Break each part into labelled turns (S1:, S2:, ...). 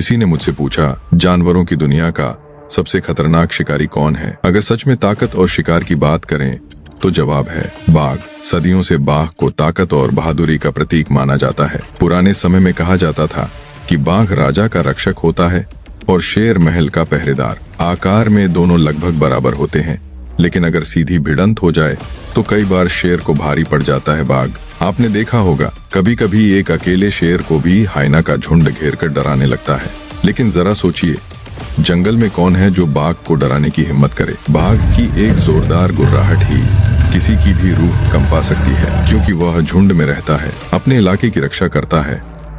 S1: किसी ने मुझसे पूछा, जानवरों की दुनिया का सबसे खतरनाक शिकारी कौन है? अगर सच में ताकत और शिकार की बात करें तो जवाब है बाघ। सदियों से बाघ को ताकत और बहादुरी का प्रतीक माना जाता है। पुराने समय में कहा जाता था कि बाघ राजा का रक्षक होता है और शेर महल का पहरेदार। आकार में दोनों लगभग बराबर होते हैं, लेकिन अगर सीधी भिड़ंत हो जाए तो कई बार शेर को भारी पड़ जाता है बाघ। आपने देखा होगा, कभी कभी एक अकेले शेर को भी हाइना का झुंड घेर कर डराने लगता है। लेकिन जरा सोचिए, जंगल में कौन है जो बाघ को डराने की हिम्मत करे? बाघ की एक जोरदार गुर्राहट ही किसी की भी रूह कंपा सकती है, क्योंकि वह झुंड में रहता है, अपने इलाके की रक्षा करता है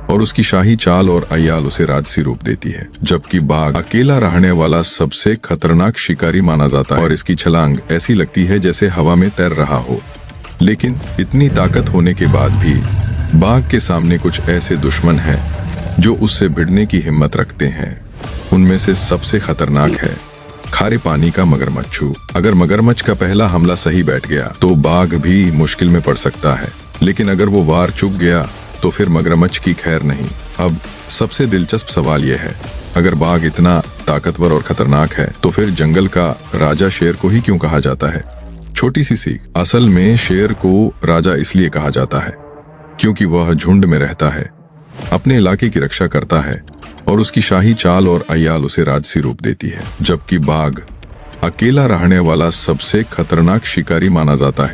S1: और उसकी शाही चाल और अय्याल उसे राजसी रूप देती है। जबकि बाघ अकेला रहने वाला सबसे खतरनाक शिकारी माना जाता है और इसकी छलांग ऐसी लगती है जैसे हवा में तैर रहा हो। लेकिन इतनी ताकत होने के बाद भी बाघ के सामने कुछ ऐसे दुश्मन हैं जो उससे भिड़ने की हिम्मत रखते हैं। उनमें से सबसे खतरनाक है खारे पानी का मगरमच्छ। अगर मगरमच्छ का पहला हमला सही बैठ गया तो बाघ भी मुश्किल में पड़ सकता है, लेकिन अगर वो वार चुक गया तो फिर मगरमच्छ की खैर नहीं। अब सबसे दिलचस्प सवाल यह है, अगर बाघ इतना ताकतवर और खतरनाक है तो फिर जंगल का राजा शेर को ही क्यों कहा जाता है? छोटी सी सीख, असल में शेर को राजा इसलिए कहा जाता है क्योंकि वह झुंड में रहता है, अपने इलाके की रक्षा करता है और उसकी शाही चाल और अय्याल उसे राजसी रूप देती है। जबकि बाघ अकेला रहने वाला सबसे खतरनाक शिकारी माना जाता है।